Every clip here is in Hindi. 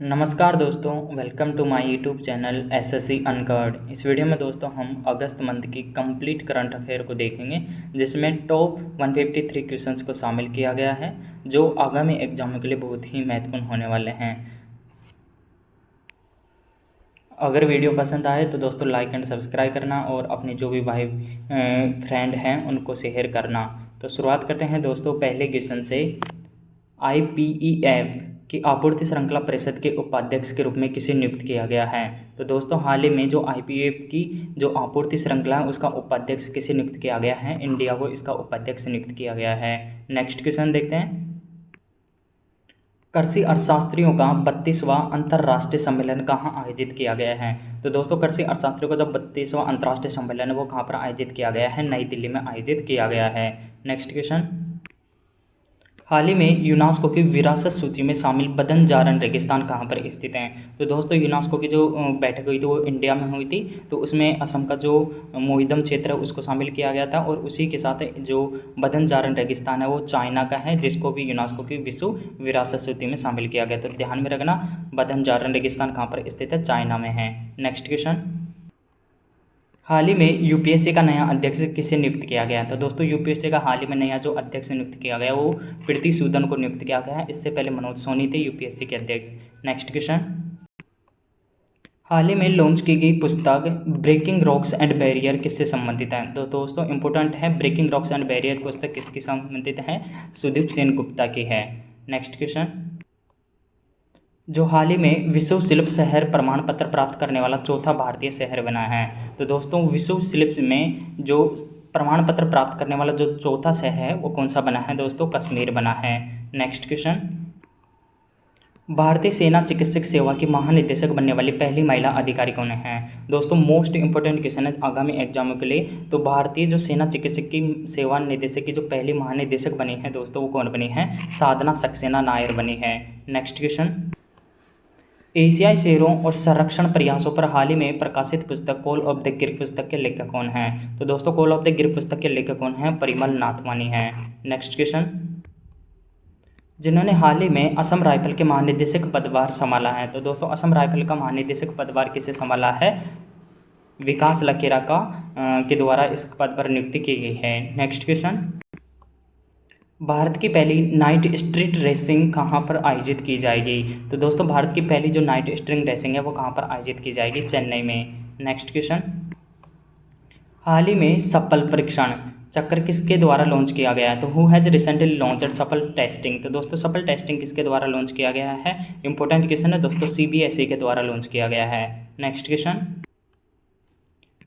नमस्कार दोस्तों, welcome to my YouTube channel SSC uncured. इस वीडियो में दोस्तों हम अगस्त मंथ की कंप्लीट करंट अफेयर को देखेंगे, जिसमें टॉप 153 क्वेश्चंस को शामिल किया गया है, जो आगामी एग्जाम के लिए बहुत ही महत्वपूर्ण होने वाले हैं। अगर वीडियो पसंद आए तो दोस्तों लाइक एंड सब्सक्राइब करना और अपने जो भी भाई फ्रेंड हैं उनको शेयर करना। तो शुरुआत करते हैं दोस्तों पहले क्वेश्चन से। IPEF की आपूर्ति श्रृंखला परिषद के उपाध्यक्ष के रूप में किसे नियुक्त किया गया है? तो दोस्तों हाल ही में जो IPEF की जो आपूर्ति श्रृंखला है उसका उपाध्यक्ष किसे नियुक्त किया गया है? इंडिया को इसका उपाध्यक्ष नियुक्त किया गया है। नेक्स्ट क्वेश्चन देखते हैं। कृषि अर्थशास्त्रियों का 32वां अंतर्राष्ट्रीय सम्मेलन कहाँ आयोजित किया गया है? तो दोस्तों कृषि अर्थशास्त्रियों का जो 32वां अंतर्राष्ट्रीय सम्मेलन है वो कहाँ पर आयोजित किया गया है? नई दिल्ली में आयोजित किया गया है। Next question. हाल ही में यूनेस्को की विरासत सूची में शामिल बदनजारन रेगिस्तान कहाँ पर स्थित है? तो दोस्तों यूनेस्को की जो बैठक हुई थी वो इंडिया में हुई थी, तो उसमें असम का जो मोहिदम क्षेत्र है उसको शामिल किया गया था, और उसी के साथ जो बदनजारन रेगिस्तान है वो चाइना का है, जिसको भी यूनेस्को की विश्व विरासत सूची में शामिल किया गया। तो ध्यान में रखना, बदनजारन रेगिस्तान कहाँ पर स्थित है? चाइना में है। Next question. हाल ही में यूपीएससी का नया अध्यक्ष किसे नियुक्त किया गया? तो दोस्तों यूपीएससी का हाल ही में नया जो अध्यक्ष नियुक्त किया गया वो प्रीति सूदन को नियुक्त किया गया है। इससे पहले मनोज सोनी थे यूपीएससी के अध्यक्ष। Next question. हाल ही में लॉन्च की गई पुस्तक ब्रेकिंग रॉक्स एंड बैरियर किससे संबंधित है? तो दोस्तों इंपॉर्टेंट है, ब्रेकिंग रॉक्स एंड बैरियर पुस्तक किसकी संबंधित है? सुदीप सेन गुप्ता की है। Next question. जो हाल ही में विश्व शिल्प शहर प्रमाण पत्र प्राप्त करने वाला चौथा भारतीय शहर बना है? तो दोस्तों विश्व शिल्प में जो प्रमाण पत्र प्राप्त करने वाला जो चौथा शहर है वो कौन सा बना है? दोस्तों कश्मीर बना है। Next question. भारतीय सेना चिकित्सक सेवा की महानिदेशक बनने वाली पहली महिला अधिकारी कौन है? दोस्तों मोस्ट इंपोर्टेंट क्वेश्चन है आगामी एग्जामों के लिए। तो भारतीय जो सेना चिकित्सक की सेवा निदेशक की जो पहली महानिदेशक बनी है दोस्तों वो कौन बनी है? साधना सक्सेना नायर बनी है। Next question. एशियाई शेरों और संरक्षण प्रयासों पर हाल ही में प्रकाशित पुस्तक कॉल ऑफ द गिर पुस्तक के लेखक कौन हैं? तो दोस्तों कॉल ऑफ द गिर पुस्तक के लेखक कौन हैं? परिमल नाथवानी हैं। Next question. जिन्होंने हाल ही में असम राइफल के महानिदेशक पदभार संभाला है? तो दोस्तों असम राइफल का महानिदेशक पदभार किसे संभाला है? विकास लखेरा का के द्वारा इस पद पर नियुक्ति की गई है। Next question. भारत की पहली नाइट स्ट्रीट रेसिंग कहाँ पर आयोजित की जाएगी? तो दोस्तों भारत की पहली जो नाइट स्ट्रीट रेसिंग है वो कहाँ पर आयोजित की जाएगी? चेन्नई में। Next question. हाल ही में सफल परीक्षण चक्र किसके द्वारा लॉन्च किया गया है? तो हु हैज़ रिसेंटली लॉन्च्ड सफल टेस्टिंग? तो दोस्तों सफल टेस्टिंग किसके द्वारा लॉन्च किया गया है? इंपॉर्टेंट क्वेश्चन है दोस्तों, CBSE के द्वारा लॉन्च किया गया है। Next question.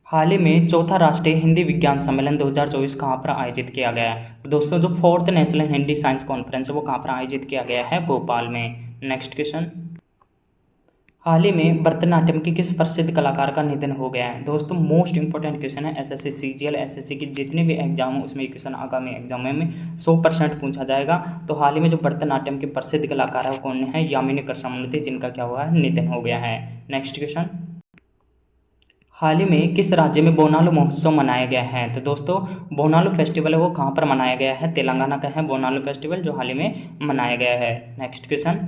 हाल ही में चौथा राष्ट्रीय हिंदी विज्ञान सम्मेलन 2024 कहाँ पर आयोजित किया गया है? तो दोस्तों जो fourth national Hindi science conference है वो कहाँ पर आयोजित किया गया है? भोपाल में। Next question. हाल ही में भरतनाट्यम की किस प्रसिद्ध कलाकार का निधन हो गया है? दोस्तों मोस्ट इंपॉर्टेंट क्वेश्चन है, SSC CGL SSC की जितने भी एग्जाम हो उसमें क्वेश्चन आगामी एग्जाम में 100% पूछा जाएगा। तो हाल ही में जो भरतनाट्यम के प्रसिद्ध कलाकार है वो कौन है? यामिनी कृष्णमूर्ति, जिनका क्या हुआ है? निधन हो गया है। Next question. हाल ही में किस राज्य में बोनालू महोत्सव मनाया गया है? तो दोस्तों बोनालू फेस्टिवल है वो कहाँ पर मनाया गया है? तेलंगाना का है बोनालू फेस्टिवल, जो हाल ही में मनाया गया है। Next question.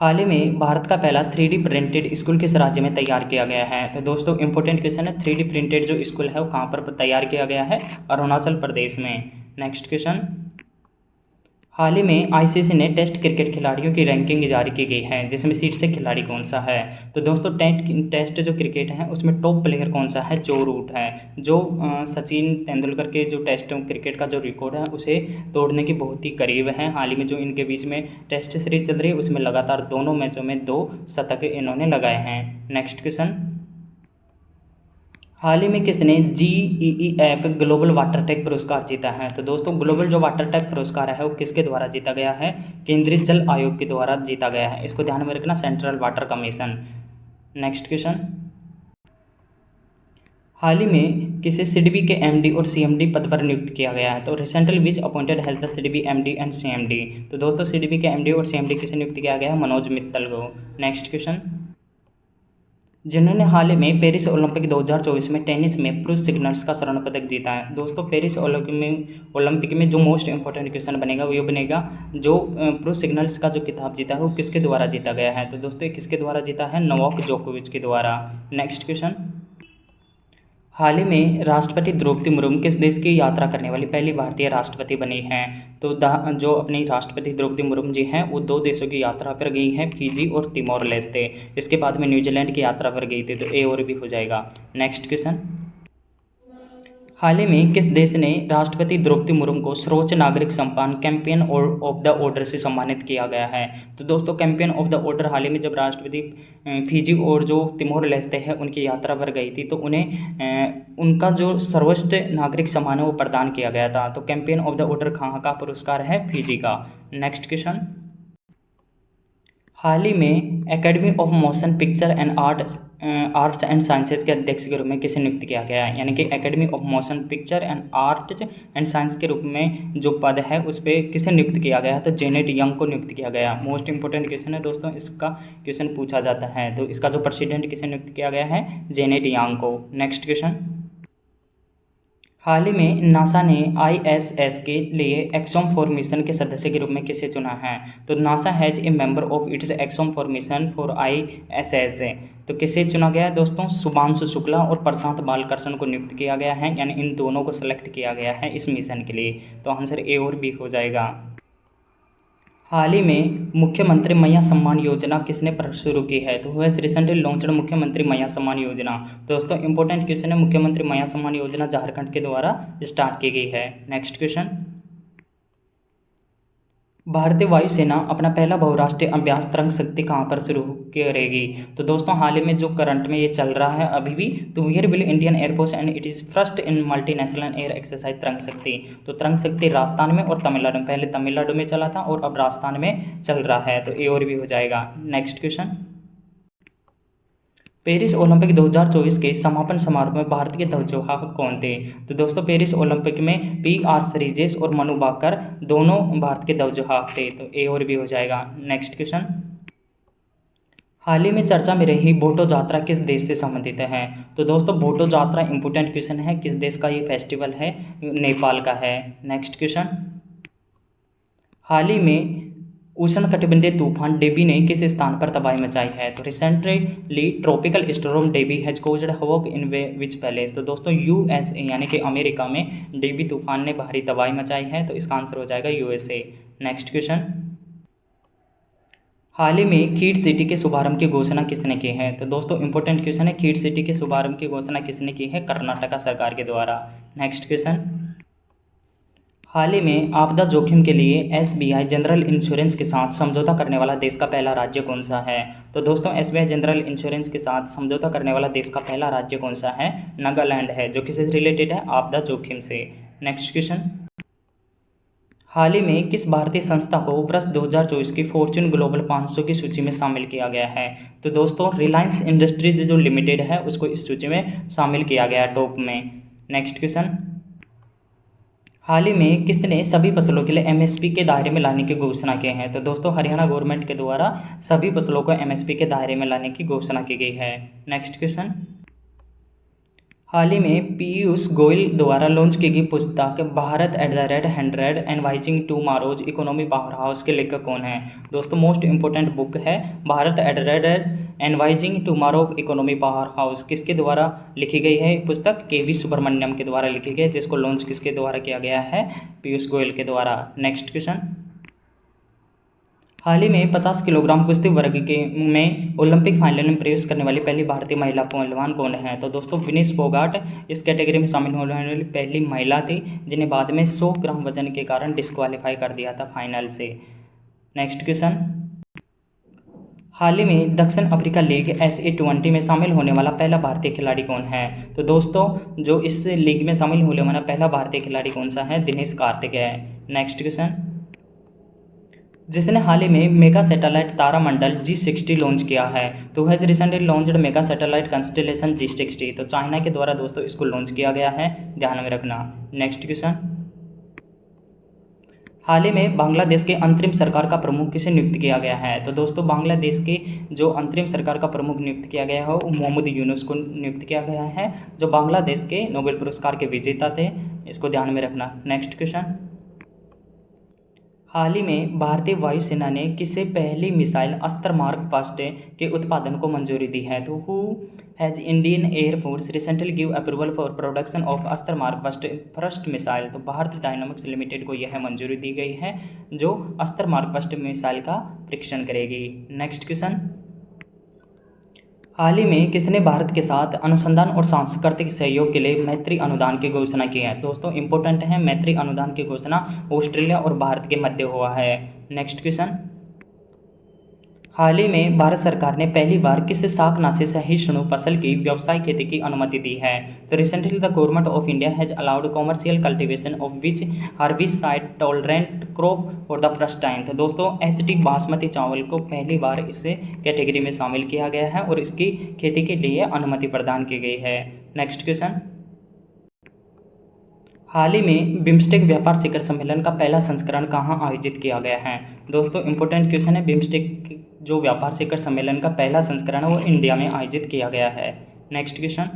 हाल ही में भारत का पहला 3D प्रिंटेड स्कूल किस राज्य में तैयार किया गया है? तो दोस्तों इंपॉर्टेंट क्वेश्चन है, 3D प्रिंटेड जो स्कूल है वो कहाँ पर तैयार किया गया है? अरुणाचल प्रदेश में। Next question. हाल ही में ICC ने टेस्ट क्रिकेट खिलाड़ियों की रैंकिंग जारी की गई है, जिसमें शीर्षक खिलाड़ी कौन सा है? तो दोस्तों टेस्ट जो क्रिकेट है उसमें टॉप प्लेयर कौन सा है? जो रूट है, जो सचिन तेंदुलकर के जो टेस्ट क्रिकेट का जो रिकॉर्ड है उसे तोड़ने की बहुत ही करीब है। हाल ही में जो इनके बीच में टेस्ट सीरीज चल रही है उसमें लगातार दोनों मैचों में 2 शतक इन्होंने लगाए हैं। Next question. हाल ही में किसने GEEF ग्लोबल वाटर टेक पुरस्कार जीता है? तो दोस्तों ग्लोबल जो वाटर टेक पुरस्कार है वो किसके द्वारा जीता गया है? केंद्रीय जल आयोग के द्वारा जीता गया है। इसको ध्यान में रखना, central water commission. Next question. हाल ही में किसे सिडबी के MD और CMD पद पर नियुक्त किया गया है? तो recently which appointed has the SIDBI MD and CMD? तो दोस्तों सिडबी के MD और CMD किसे नियुक्त किया गया है? मनोज मित्तल को। Next question. जिन्होंने हाल ही में पेरिस ओलंपिक 2024 में टेनिस में पुरुष सिंगल्स का स्वर्ण पदक जीता है। दोस्तों पेरिस ओलंपिक में जो मोस्ट इंपॉर्टेंट क्वेश्चन बनेगा वो ये बनेगा, जो पुरुष सिंगल्स का जो खिताब जीता है वो किसके द्वारा जीता गया है। तो दोस्तों ये किसके द्वारा जीता है, नोवाक जोकोविच के द्वारा। नेक्स्ट क्वेश्चन, हाल ही में राष्ट्रपति द्रौपदी मुर्मू किस देश की यात्रा करने वाली पहली भारतीय राष्ट्रपति बनी हैं। तो जो अपनी राष्ट्रपति द्रौपदी मुर्मू जी हैं वो 2 देशों की यात्रा पर गई हैं, फिजी और तिमोर लेस्ते। इसके बाद में न्यूजीलैंड की यात्रा पर गई थी, तो ए और भी हो जाएगा। नेक्स्ट क्वेश्चन, हाल ही में किस देश ने राष्ट्रपति द्रौपदी मुर्मू को सर्वोच्च नागरिक सम्मान चैंपियन ऑफ द ऑर्डर से सम्मानित किया गया है। तो दोस्तों चैंपियन ऑफ द ऑर्डर हाल ही में जब राष्ट्रपति फिजी और जो तिमोर लेस्ते हैं उनकी यात्रा पर गई थी, तो उन्हें उनका जो सर्वोच्च नागरिक सम्मान है वो प्रदान किया गया था। तो चैंपियन ऑफ द ऑर्डर कहाँ का पुरस्कार है, फिजी का। नेक्स्ट क्वेश्चन, हाल ही में academy of motion picture and arts and sciences के अध्यक्ष के रूप में किसे नियुक्त किया गया है। यानी कि academy of motion picture and arts and science के रूप में जो पद है उस पर किसे नियुक्त किया गया है, तो जेनेट यंग को नियुक्त किया गया। मोस्ट इंपॉर्टेंट क्वेश्चन है दोस्तों, इसका क्वेश्चन पूछा जाता है। तो इसका जो प्रेसिडेंट किसे नियुक्त किया गया है, जेनेट यंग को। नेक्स्ट क्वेश्चन, हाल ही में नासा ने ISS के लिए एक्सोम 4 मिशन के सदस्य के रूप में किसे चुना है। तो NASA has a member of its exome 4 mission for ISS। तो किसे चुना गया है दोस्तों, शुभांशु शुक्ला और प्रशांत बालकृष्ण को नियुक्त किया गया है, यानी इन दोनों को सेलेक्ट किया गया है इस मिशन के लिए। तो आंसर ए और बी हो जाएगा। हाल ही में मुख्यमंत्री मैया सम्मान योजना किसने शुरू की है। तो हैज़ रिसेंटली लॉन्च्ड मुख्यमंत्री मैया सम्मान योजना। दोस्तों इंपॉर्टेंट क्वेश्चन है, मुख्यमंत्री मैया सम्मान योजना झारखंड के द्वारा स्टार्ट की गई है। नेक्स्ट क्वेश्चन, भारतीय वायुसेना अपना पहला बहुराष्ट्रीय अभ्यास तरंग शक्ति कहाँ पर शुरू करेगी। तो दोस्तों हाल ही में जो करंट में ये चल रहा है अभी भी, तो where will Indian air force and it is first in multinational air exercise Tarang Shakti. तो तरंग शक्ति राजस्थान में और तमिलनाडु में, पहले तमिलनाडु में चला था और अब राजस्थान में चल रहा है। तो ए और भी हो जाएगा। नेक्स्ट क्वेश्चन, पेरिस ओलंपिक 2024 के समापन समारोह में भारत के ध्वजवाहक कौन थे। तो दोस्तों पेरिस ओलंपिक में PR श्रीजेश और मनु भाकर दोनों भारत के ध्वजवाहक थे। तो ए और बी हो जाएगा। नेक्स्ट क्वेश्चन, हाल ही में चर्चा में रही बोटो यात्रा किस देश से संबंधित है। तो दोस्तों बोटो यात्रा इंपॉर्टेंट क्वेश्चन है, किस देश का ये फेस्टिवल है, नेपाल का है। नेक्स्ट क्वेश्चन, हाल ही में उष्णकटिबंधीय तूफान डेबी ने किस स्थान पर तबाही मचाई है। तो recently tropical storm Debby has caused havoc in which palace. तो दोस्तों USA यानी कि अमेरिका में डेबी तूफान ने भारी तबाही मचाई है। तो इसका आंसर हो जाएगा USA। नेक्स्ट क्वेश्चन, हाल ही में खीट सिटी के शुभारंभ की घोषणा किसने की है। तो दोस्तों इंपॉर्टेंट क्वेश्चन है, खीट सिटी के शुभारंभ की घोषणा किसने की है, कर्नाटक सरकार के द्वारा। नेक्स्ट क्वेश्चन, हाल ही में आपदा जोखिम के लिए SBI जनरल इंश्योरेंस के साथ समझौता करने वाला देश का पहला राज्य कौन सा है। तो दोस्तों SBI जनरल इंश्योरेंस के साथ समझौता करने वाला देश का पहला राज्य कौन सा है, नागालैंड है, जो किससे रिलेटेड है, आपदा जोखिम से। नेक्स्ट क्वेश्चन, हाल ही में किस भारतीय संस्था को वर्ष 2024 की फॉर्च्यून ग्लोबल 500 की सूची में शामिल किया गया है। तो दोस्तों रिलायंस इंडस्ट्रीज जो लिमिटेड है उसको इस सूची में शामिल किया गया है टॉप में। नेक्स्ट क्वेश्चन, हाल ही में किसने सभी फसलों के लिए MSP के दायरे में लाने की घोषणा की है। तो दोस्तों हरियाणा गवर्नमेंट के द्वारा सभी फसलों को MSP के दायरे में लाने की घोषणा की गई है। नेक्स्ट क्वेश्चन, हाल ही में पीयूष गोयल द्वारा लॉन्च की गई पुस्तक Bharat at the red 100 advising tomorrow's economy power house के लेखक कौन है। दोस्तों मोस्ट इंपॉर्टेंट बुक है Bharat at the red advising tomorrow economy power house. किसके द्वारा लिखी गई है पुस्तक, KV सुब्रमण्यम के द्वारा लिखी गई, जिसको लॉन्च किसके द्वारा किया गया है, पीयूष गोयल के द्वारा। नेक्स्ट क्वेश्चन, हाल ही में 50 किलोग्राम कुश्ती वर्ग के में ओलंपिक फाइनल में प्रवेश करने वाली पहली भारतीय महिला पहलवान कौन है। तो दोस्तों विनेश फोगाट इस कैटेगरी में शामिल होने वाली पहली महिला थी, जिन्हें बाद में 100 ग्राम वजन के कारण डिस्क्वालीफाई कर दिया था फाइनल से। नेक्स्ट क्वेश्चन, हाल ही में दक्षिण अफ्रीका लीग SA20 में शामिल होने वाला पहला भारतीय खिलाड़ी कौन है। तो दोस्तों जो इस लीग में शामिल होने वाला पहला भारतीय खिलाड़ी कौन सा है, दिनेश कार्तिक है। नेक्स्ट क्वेश्चन, जिसने हाल ही में मेगा सैटेलाइट तारामंडल G60 लॉन्च किया है। तो has recently launched mega satellite constellation G60। तो चाइना के द्वारा दोस्तों इसको लॉन्च किया गया है, ध्यान में रखना। नेक्स्ट क्वेश्चन, हाल ही में बांग्लादेश के अंतरिम सरकार का प्रमुख किसे नियुक्त किया गया है? तो दोस्तों बांग्लादेश के जो अंतरिम सरकार का प्रमुख नियुक्त किया गया है वो मोहम्मद यूनुस को नियुक्त किया गया है, जो बांग्लादेश के नोबेल पुरस्कार के विजेता थे। इसको ध्यान में रखना। नेक्स्ट क्वेश्चन, हाल ही में भारतीय वायुसेना ने किसे पहली मिसाइल अस्त्र मार्क फर्स्ट के उत्पादन को मंजूरी दी है? तो who has Indian air force recently give approval for production of अस्त्र मार्क फर्स्ट मिसाइल? तो भारत डायनामिक्स लिमिटेड को यह मंजूरी दी गई है जो अस्त्र मार्क फर्स्ट मिसाइल का परीक्षण करेगी। नेक्स्ट क्वेश्चन, हाल ही में किसने भारत के साथ अनुसंधान और सांस्कृतिक सहयोग के लिए मैत्री अनुदान की घोषणा की है? दोस्तों इंपॉर्टेंट है, मैत्री अनुदान की घोषणा ऑस्ट्रेलिया और भारत के मध्य हुआ है। नेक्स्ट क्वेश्चन, हाल ही में भारत सरकार ने पहली बार किस शाकनाशी सहिष्णु फसल की व्यवसायिक खेती की अनुमति दी है? तो recently the government of India has allowed commercial cultivation of which herbicide tolerant crop for the first time? तो दोस्तों एचटी बासमती चावल को पहली बार इस कैटेगरी में शामिल किया गया है और इसकी खेती के लिए अनुमति प्रदान की गई है। नेक्स्ट क्वेश्चन, हाल ही में बिम्स्टेक व्यापार शिखर सम्मेलन का पहला संस्करण कहाँ आयोजित किया गया है? दोस्तों इंपॉर्टेंट क्वेश्चन है, बिम्स्टेक जो व्यापार शिखर सम्मेलन का पहला संस्करण है वो इंडिया में आयोजित किया गया है। नेक्स्ट क्वेश्चन,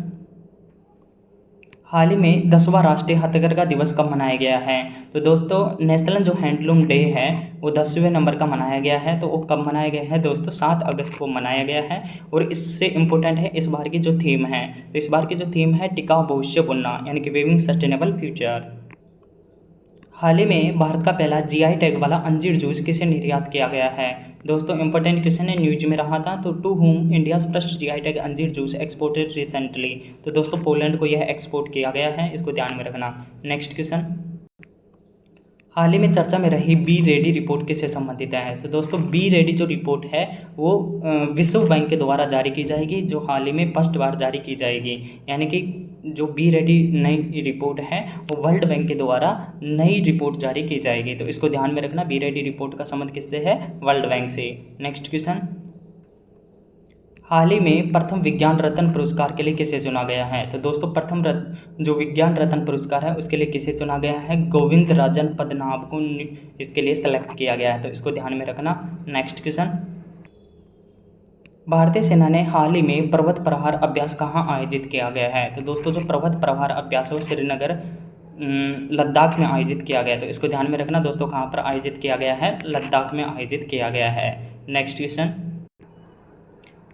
हाल ही में 10वां राष्ट्रीय हथकरघा दिवस कब मनाया गया है? तो दोस्तों नेशनल जो हैंडलूम डे है वो 10वें नंबर का मनाया गया है। तो वो कब मनाया गया है दोस्तों? 7 अगस्त को मनाया गया है। और इससे इम्पोर्टेंट है इस बार की जो थीम है, तो इस बार की जो थीम है टिकाऊ भविष्य बुनना, यानी कि वीविंग सस्टेनेबल फ्यूचर। हाल ही में भारत का पहला जीआई टैग वाला अंजीर जूस किसे निर्यात किया गया है? दोस्तों इंपॉर्टेंट क्वेश्चन है, न्यूज में रहा था। तो to whom India's first GI tag anjeer juice exported recently? तो दोस्तों पोलैंड को यह एक्सपोर्ट किया गया है, इसको ध्यान में रखना। नेक्स्ट क्वेश्चन, हाल ही में चर्चा में रही बी रेडी रिपोर्ट किससे संबंधित है? तो दोस्तों बी रेडी जो रिपोर्ट है वो विश्व बैंक के द्वारा जारी की जाएगी, जो हाल ही में फर्स्ट बार जारी की जाएगी। यानी कि जो बी रेडी नई रिपोर्ट है वो वर्ल्ड बैंक के द्वारा नई रिपोर्ट जारी की जाएगी, तो इसको ध्यान में रखना। बी रेडी रिपोर्ट का संबंध किससे है? वर्ल्ड बैंक से। नेक्स्ट क्वेश्चन, हाल ही में प्रथम विज्ञान रत्न पुरस्कार के लिए किसे चुना गया है? तो दोस्तों प्रथम जो विज्ञान रत्न पुरस्कार है उसके लिए किसे चुना गया है? गोविंद राजन पद्मनाभ को इसके लिए सेलेक्ट किया गया है, तो इसको ध्यान में रखना। नेक्स्ट क्वेश्चन, भारतीय सेना ने हाल ही में पर्वत प्रहार अभ्यास कहाँ आयोजित किया गया है? तो दोस्तों जो पर्वत प्रहार अभ्यास है वो श्रीनगर लद्दाख में आयोजित किया गया है, तो इसको ध्यान में रखना दोस्तों। कहाँ पर आयोजित किया गया है? लद्दाख में आयोजित किया गया है। नेक्स्ट क्वेश्चन,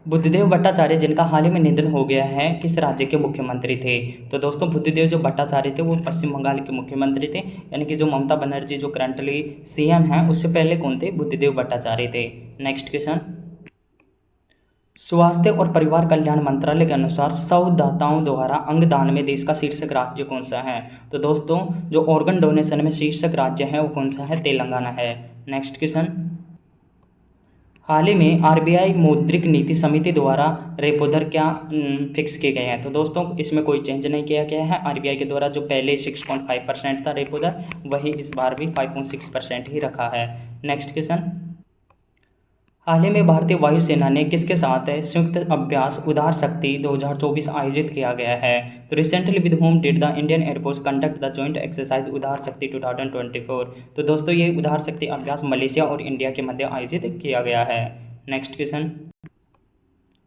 बुद्धदेव भट्टाचार्य जिनका हाल ही में निधन हो गया है किस राज्य के मुख्यमंत्री थे? तो दोस्तों बुद्धदेव जो भट्टाचार्य थे वो पश्चिम बंगाल के मुख्यमंत्री थे, यानी कि जो ममता बनर्जी जो करंटली सीएम हैं उससे पहले कौन थे? बुद्धदेव भट्टाचार्य थे। नेक्स्ट क्वेश्चन, स्वास्थ्य और परिवार कल्याण मंत्रालय के अनुसार 100 दाताओं द्वारा अंगदान में देश का शीर्षक राज्य कौन सा है? तो दोस्तों जो ऑर्गन डोनेशन में शीर्षक राज्य है वो कौन सा है? तेलंगाना है। नेक्स्ट क्वेश्चन, हाल ही में आरबीआई मौद्रिक नीति समिति द्वारा रेपो दर क्या फिक्स किए गए हैं? तो दोस्तों इसमें कोई चेंज नहीं किया गया है। आरबीआई के द्वारा जो पहले 6.5% था रेपो दर, वही इस बार भी 5.6% ही रखा है। नेक्स्ट क्वेश्चन, हाल ही में भारतीय वायुसेना ने किसके साथ संयुक्त अभ्यास उदार शक्ति 2024 आयोजित किया गया है? तो recently with home did the Indian air force conduct the joint exercise उदार शक्ति 2024? तो दोस्तों ये उदार शक्ति अभ्यास मलेशिया और इंडिया के मध्य आयोजित किया गया है। Next question,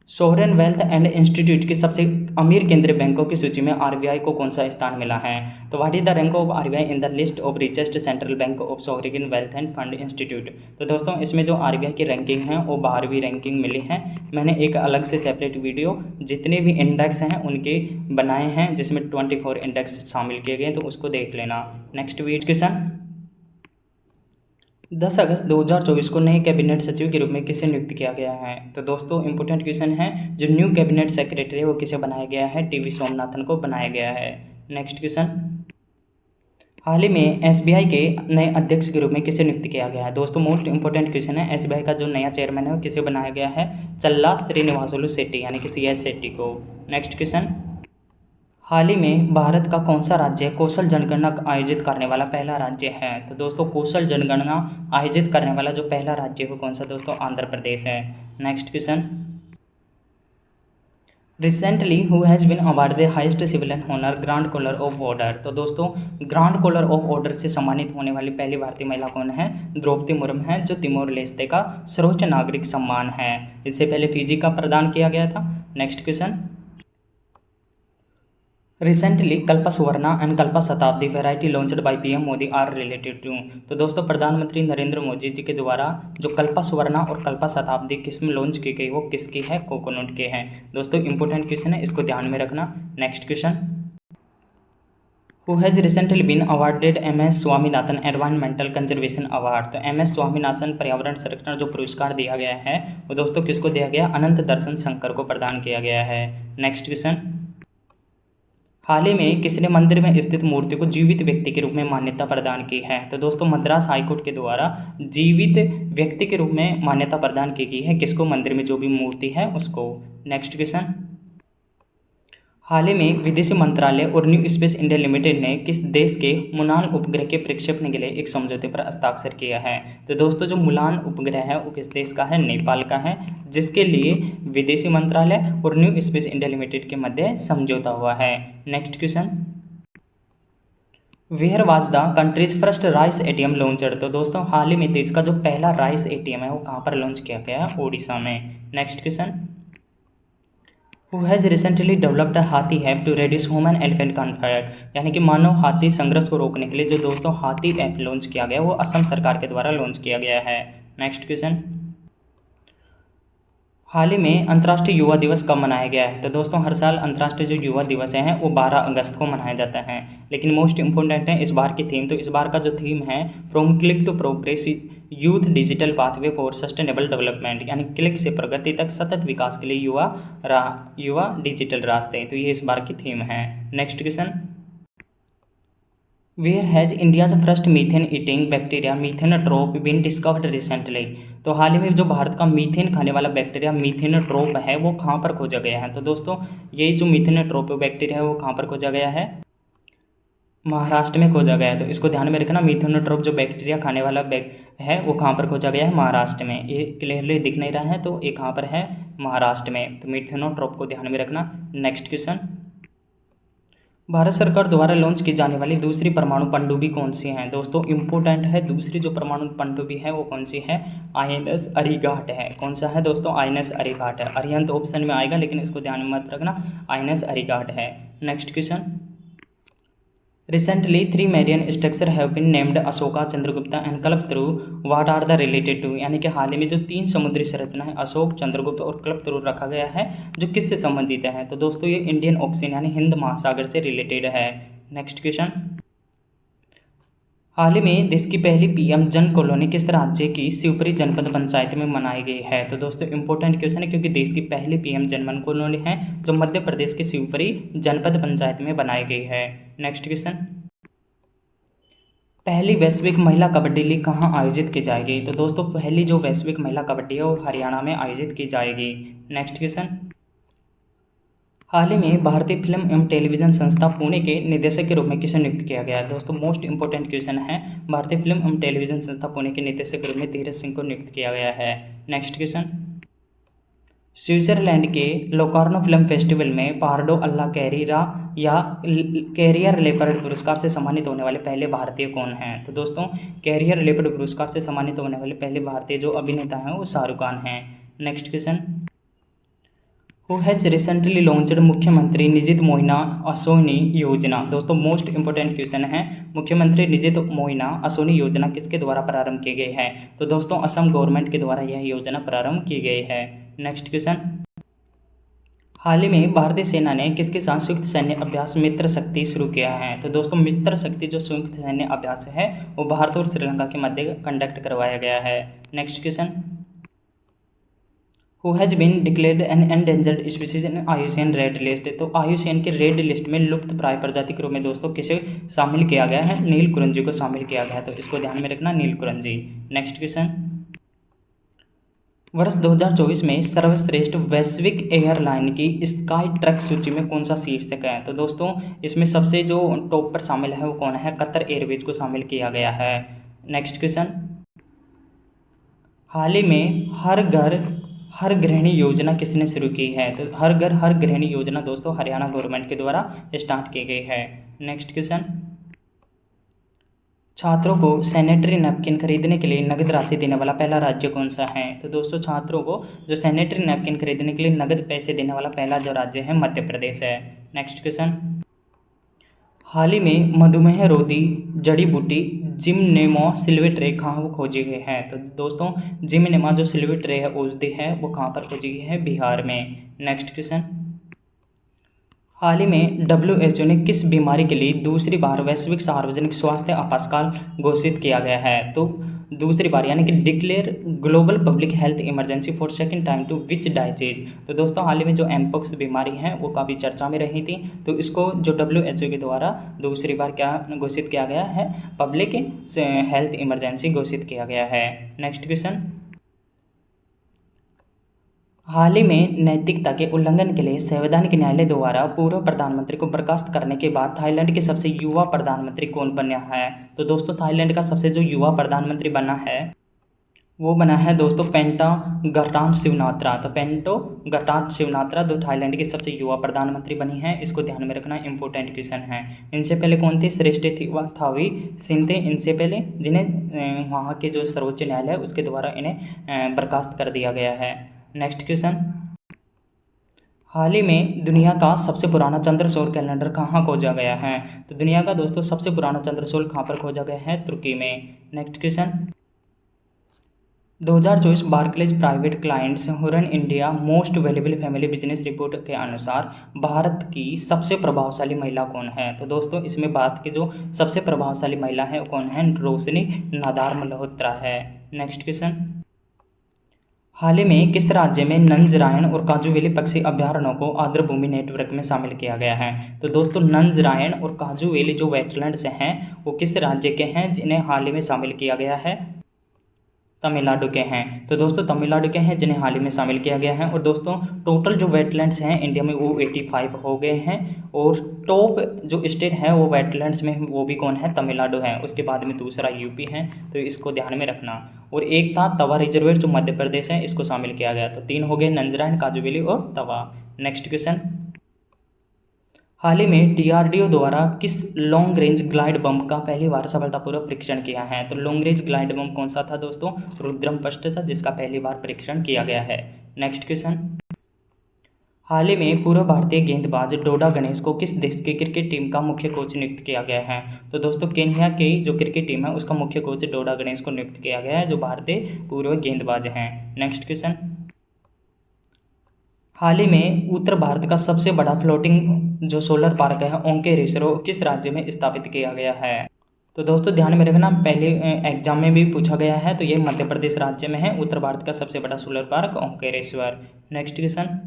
sovereign wealth and institute की सबसे अमीर केंद्रीय बैंकों की सूची में आरबीआई को कौन सा स्थान मिला है? तो what is the rank of RBI in the list of richest central bank of sovereign wealth end fund institute? तो दोस्तों इसमें जो आरबीआई की रैंकिंग है वो 12वीं रैंकिंग मिली है। मैंने एक अलग से सेपरेट वीडियो जितने भी इंडेक्स हैं उनके बनाए हैं, जिसमें 24 इंडेक्स शामिल किए गए, तो उसको देख लेना। नेक्स्ट वीडियो क्वेश्चन, 10 अगस्त 2024 को नए कैबिनेट सचिव के रूप में किसे नियुक्त किया गया है? तो दोस्तों इंपॉर्टेंट क्वेश्चन है, जो न्यू कैबिनेट सेक्रेटरी है वो किसे बनाया गया है? टीवी सोमनाथन को बनाया गया है। नेक्स्ट क्वेश्चन, हाल ही में एसबीआई के नए अध्यक्ष के रूप में किसे नियुक्त किया गया है? दोस्तों मोस्ट इंपॉर्टेंट क्वेश्चन है, एसबीआई का जो नया चेयरमैन है वो किसे बनाया गया है? चल्ला श्रीनिवासुलु शेट्टी, यानी कि CS शेट्टी को। नेक्स्ट क्वेश्चन, हाल ही में भारत का कौन सा राज्य कौशल जनगणना आयोजित करने वाला पहला राज्य है? तो दोस्तों कौशल जनगणना आयोजित करने वाला जो पहला राज्य है कौन सा? दोस्तों आंध्र प्रदेश है। Next question, recently who has been award the highest civilian honour grand collar of order. तो दोस्तों ग्रांड कॉलर ऑफ ऑर्डर से सम्मानित होने वाली पहली भारतीय महिला कौन है? द्रौपदी मुर्मू है, जो तिमोर लेस्ते का सर्वोच्च नागरिक सम्मान है। इससे पहले फिजी का प्रदान किया गया था। Next question, recently Kalpa Suvarna and Kalpa Shatabdi variety launched by PM Modi are related to. तो दोस्तों प्रधानमंत्री नरेंद्र मोदी जी के द्वारा जो कल्पा सुवर्णा और कल्पा शताब्दी किस्म लॉन्च की गई वो किसकी है? कोकोनट के हैं। दोस्तों इंपॉर्टेंट क्वेश्चन है, इसको ध्यान में रखना। Next question, who has recently been awarded M S. Swaminathan environmental conservation award. तो एम.एस. स्वामीनाथन पर्यावरण संरक्षण जो पुरस्कार दिया गया है वो दोस्तों किसको दिया गया? अनंत दर्शन शंकर को प्रदान किया गया है। नेक्स्ट क्वेश्चन, हाल ही में किसने मंदिर में स्थित मूर्ति को जीवित व्यक्ति के रूप में मान्यता प्रदान की है? तो दोस्तों मद्रास हाईकोर्ट के द्वारा जीवित व्यक्ति के रूप में मान्यता प्रदान की गई है। किसको? मंदिर में जो भी मूर्ति है उसको। नेक्स्ट क्वेश्चन, हाल ही में विदेशी मंत्रालय और न्यू स्पेस इंडिया लिमिटेड ने किस देश के मुलान उपग्रह के प्रक्षेपण के लिए एक समझौते पर हस्ताक्षर किया है? तो दोस्तों जो मुलान उपग्रह है वो किस देश का है? नेपाल का है, जिसके लिए विदेशी मंत्रालय और न्यू स्पेस इंडिया लिमिटेड के मध्य समझौता हुआ है। Next question, where was the country's first rice ATM launcher. तो दोस्तों हाल ही में देश का जो पहला राइस एटीएम है वो कहाँ पर लॉन्च किया गया है? ओडिशा में। Next question, who has recently developed Haathi app to reduce human elephant conflict. यानी कि मानव हाथी संघर्ष को रोकने के लिए जो दोस्तों हाथी ऐप लॉन्च किया गया वो असम सरकार के द्वारा लॉन्च किया गया है। नेक्स्ट क्वेश्चन, हाल ही में अंतर्राष्ट्रीय युवा दिवस कब मनाया गया है? तो दोस्तों हर साल अंतर्राष्ट्रीय जो युवा दिवस है वो 12 अगस्त को मनाया जाता है। लेकिन मोस्ट इंपॉर्टेंट है इस बार की थीम। तो इस बार का जो थीम है from click to progress youth digital pathway for sustainable development, यानी क्लिक से प्रगति तक सतत विकास के लिए युवा डिजिटल रास्ते। तो ये इस बार की थीम है। Next question, where has India's first methane eating bacteria methanotroph been discovered recently. तो हाल ही में जो भारत का मीथेन खाने वाला बैक्टीरिया मीथेनोट्रोप है वो कहाँ पर खोजा गया है? तो दोस्तों ये जो मीथेनोट्रोप बैक्टीरिया है वो कहाँ पर खोजा गया है? महाराष्ट्र में खोजा गया है। तो इसको ध्यान में रखना, मीथेनोट्रोप जो बैक्टीरिया खाने वाला है वो कहाँ पर खोजा गया है? महाराष्ट्र में। ये क्लियरली दिख नहीं रहा है तो ये कहाँ पर है? महाराष्ट्र में। तो मीथेनोट्रोप को ध्यान में रखना। नेक्स्ट क्वेश्चन, भारत सरकार द्वारा लॉन्च की जाने वाली दूसरी परमाणु पनडुब्बी कौन सी है? दोस्तों इंपॉर्टेंट है, दूसरी जो परमाणु पनडुब्बी है वो कौन सी है? INS अरिघाट है। कौन सा है दोस्तों? INS अरिघाट है। अरिहंत ऑप्शन में आएगा लेकिन इसको ध्यान में मत रखना, INS अरिघाट है। Next question, recently 3 marine structure have been named Ashoka, Chandragupta and Kalpataru. What are the related to? यानी कि हाल ही में जो 3 समुद्री संरचना है अशोक, चंद्रगुप्त और कल्पतरु रखा गया है जो किससे संबंधित है? तो दोस्तों ये इंडियन ओशन यानी हिंद महासागर से रिलेटेड है। नेक्स्ट क्वेश्चन, हाल ही में देश की पहली PM जन कॉलोनी किस राज्य की शिवपुरी जनपद पंचायत में बनाई गई है? तो दोस्तों इंपॉर्टेंट क्वेश्चन है क्योंकि देश की पहली PM जन कॉलोनी है जो मध्य प्रदेश के शिवपुरी जनपद पंचायत में बनाई गई है। नेक्स्ट क्वेश्चन, पहली वैश्विक महिला कबड्डी लीग कहाँ आयोजित की जाएगी? तो दोस्तों पहली जो वैश्विक महिला कबड्डी है वो हरियाणा में आयोजित की जाएगी। नेक्स्ट क्वेश्चन, हाल ही में भारतीय फिल्म एवं टेलीविजन संस्था पुणे के निदेशक के रूप में किसे नियुक्त किया गया है? दोस्तों मोस्ट इंपॉर्टेंट क्वेश्चन है, भारतीय फिल्म एवं टेलीविजन संस्था पुणे के निदेशक के रूप में धीरज सिंह को नियुक्त किया गया है। नेक्स्ट क्वेश्चन, स्विट्जरलैंड के लोकार्नो फिल्म फेस्टिवल में पार्डो अल्ला कैरियरा या कैरियर लेपर्ड पुरस्कार से सम्मानित होने वाले पहले भारतीय कौन हैं? तो दोस्तों कैरियर लेपर्ड पुरस्कार से सम्मानित होने वाले पहले भारतीय जो अभिनेता हैं वो शाहरुख खान हैं। Next question, who has recently launched मुख्यमंत्री निजित मोहिना असोनी योजना। दोस्तों मोस्ट इंपॉर्टेंट क्वेश्चन है, मुख्यमंत्री निजित मोहिना असोनी योजना किसके द्वारा प्रारंभ की गई है? तो दोस्तों असम गवर्नमेंट के द्वारा यह योजना प्रारंभ की गई है। नेक्स्ट क्वेश्चन, हाल ही में भारतीय सेना ने किसके साथ संयुक्त सैन्य अभ्यास मित्र शक्ति शुरू किया है? तो दोस्तों मित्र शक्ति जो संयुक्त सैन्य अभ्यास है वो भारत और श्रीलंका के मध्य कंडक्ट करवाया गया है। Next question, who has been declared an endangered species in IUCN red list. तो IUCN के रेड लिस्ट में लुप्त प्राय प्रजाति के रूप में दोस्तों किसे शामिल किया गया है? नील कुरंजी को शामिल किया गया है। तो इसको ध्यान में रखना, नील कुरंजी। नेक्स्ट क्वेश्चन, वर्ष 2024 में सर्वश्रेष्ठ वैश्विक एयरलाइन की स्काई ट्रक सूची में कौन सा शीर्षक है? तो दोस्तों इसमें सबसे जो टॉप पर शामिल है वो कौन है? कतर एयरवेज को शामिल किया गया है। नेक्स्ट क्वेश्चन, हाल ही में हर गृहिणी योजना किसने शुरू की है? तो हर घर हर गृहिणी योजना दोस्तों हरियाणा गवर्नमेंट के द्वारा स्टार्ट की गई है। नेक्स्ट क्वेश्चन, छात्रों को सैनिटरी नैपकिन खरीदने के लिए नगद राशि देने वाला पहला राज्य कौन सा है? तो दोस्तों छात्रों को जो सैनिटरी नैपकिन खरीदने के लिए नगद पैसे देने वाला पहला जो राज्य है मध्य प्रदेश है। नेक्स्ट क्वेश्चन, हाल ही में मधुमेह रोधी जड़ी बूटी जिमनेमा सिल्वेट्रे कहाँ खोजी गई है? तो दोस्तों जिमनेमा जो सिल्वेट्रे है औषधि है वो कहाँ पर खोजी गई है? बिहार में। नेक्स्ट क्वेश्चन, हाल ही में WHO ने किस बीमारी के लिए दूसरी बार वैश्विक सार्वजनिक स्वास्थ्य आपातकाल घोषित किया गया है? तो दूसरी बार यानी कि declare global public health emergency for second time to which disease? तो दोस्तों हाल ही में जो एमपोक्स बीमारी है वो काफ़ी चर्चा में रही थी, तो इसको जो WHO के द्वारा दूसरी बार क्या घोषित किया गया है? पब्लिक हेल्थ इमरजेंसी घोषित किया गया है। नेक्स्ट क्वेश्चन, हाल ही में नैतिकता के उल्लंघन के लिए संवैधानिक न्यायालय द्वारा पूर्व प्रधानमंत्री को बर्खास्त करने के बाद थाईलैंड के सबसे युवा प्रधानमंत्री कौन बना है? तो दोस्तों थाईलैंड का सबसे जो युवा प्रधानमंत्री बना है वो बना है दोस्तों पेंटा गटान शिवनात्रा। तो पेंटो गटान शिवनात्रा जो थाईलैंड की सबसे युवा प्रधानमंत्री बनी है, इसको ध्यान में रखना इंपॉर्टेंट क्वेश्चन है। इनसे पहले कौन थे? श्रेष्ठ थावी सिंह इनसे पहले, जिन्हें वहाँ के जो सर्वोच्च न्यायालय है उसके द्वारा इन्हें बर्खास्त कर दिया गया है। नेक्स्ट क्वेश्चन, हाल ही में दुनिया का सबसे पुराना चंद्रसौर कैलेंडर कहाँ खोजा गया है? तो दुनिया का दोस्तों सबसे पुराना चंद्रसौर कहाँ पर खोजा गया है? तुर्की में। Next question, 2024 Barclays private clients Huron India most valuable family business report के अनुसार भारत की सबसे प्रभावशाली महिला कौन है? तो दोस्तों इसमें भारत की जो सबसे प्रभावशाली महिला है वो कौन है? रोशनी नादार मल्होत्रा है। नेक्स्ट क्वेश्चन, हाल ही में किस राज्य में नंजरायण और काजूवेली पक्षी अभ्यारण्यों को आर्द्रभूमि नेटवर्क में शामिल किया गया है? तो दोस्तों नंजरायण और काजूवेली जो वेटलैंड्स हैं वो किस राज्य के हैं जिन्हें हाल ही में शामिल किया गया है? तमिलनाडु के हैं। तो दोस्तों तमिलनाडु के हैं जिन्हें हाल ही में शामिल किया गया है। और दोस्तों टोटल जो वेटलैंड्स हैं इंडिया में वो 85 हो गए हैं, और टॉप जो स्टेट है वो वेटलैंड्स में वो भी कौन है? तमिलनाडु है। उसके बाद में दूसरा यूपी है, तो इसको ध्यान में रखना। और एक था तवा रिजर्वेयर जो मध्य प्रदेश है, इसको शामिल किया गया। तो 3 हो गए, नंजरायण, काजूवेली और तवा। नेक्स्ट क्वेश्चन, हाल ही में DRDO द्वारा किस लॉन्ग रेंज ग्लाइड बम का पहली बार सफलतापूर्वक परीक्षण किया है? तो लॉन्ग रेंज ग्लाइड बम कौन सा था दोस्तों? रुद्रम फर्स्ट था, जिसका पहली बार परीक्षण किया गया है। नेक्स्ट क्वेश्चन, हाल ही में पूर्व भारतीय गेंदबाज डोडा गणेश को किस देश की क्रिकेट टीम का मुख्य कोच नियुक्त किया गया है? तो दोस्तों केन्या की जो क्रिकेट टीम है उसका मुख्य कोच डोडा गणेश को नियुक्त किया गया है, जो भारतीय पूर्व गेंदबाज हैं। नेक्स्ट क्वेश्चन, हाल ही में उत्तर भारत का सबसे बड़ा फ्लोटिंग जो सोलर पार्क है ओंकारेश्वर किस राज्य में स्थापित किया गया है? तो दोस्तों ध्यान में रखना, पहले एग्जाम में भी पूछा गया है, तो ये मध्य प्रदेश राज्य में है उत्तर भारत का सबसे बड़ा solar park Omkareshwar. Next question,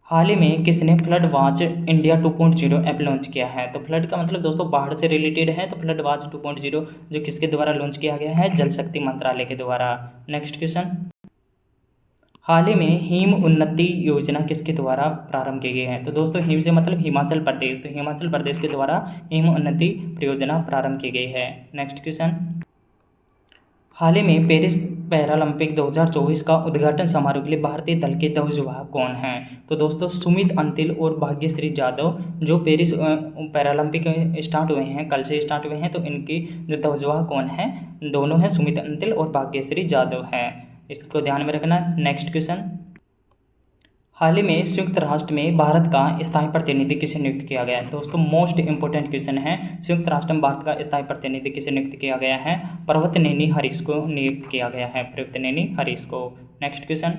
हाल ही में किसने flood watch India 2.0 app launch किया है? तो फ्लड का मतलब दोस्तों बाढ़ से रिलेटेड है, तो फ्लड वॉच 2.0 जो किसके द्वारा लॉन्च किया गया है? जल शक्ति मंत्रालय के द्वारा। नेक्स्ट क्वेश्चन, हाल ही में हिम उन्नति योजना किसके द्वारा प्रारंभ की गई है? तो दोस्तों हिम से मतलब हिमाचल प्रदेश, तो हिमाचल प्रदेश के द्वारा हिम उन्नति परियोजना प्रारंभ की गई है। नेक्स्ट क्वेश्चन, हाल ही में पेरिस पैरालंपिक 2024 का उद्घाटन समारोह के लिए भारतीय दल के ध्वजवाहक कौन हैं? तो दोस्तों सुमित अंतिल और भाग्यश्री यादव जो पेरिस पैरालंपिक स्टार्ट हुए हैं, कल से स्टार्ट हुए हैं, तो इनकी जो ध्वजवाहक कौन है? दोनों हैं, सुमित अंतिल और भाग्यश्री यादव हैं। इसको ध्यान में रखना। नेक्स्ट क्वेश्चन, हाल ही में संयुक्त राष्ट्र में भारत का स्थायी प्रतिनिधि किसे नियुक्त किया गया है? दोस्तों मोस्ट इंपोर्टेंट क्वेश्चन है, संयुक्त राष्ट्र में भारत का स्थायी प्रतिनिधि किसे नियुक्त किया गया है? पर्वतनेनी हरीश को नियुक्त किया गया है, पर्वतनेनी हरीश को। नेक्स्ट क्वेश्चन,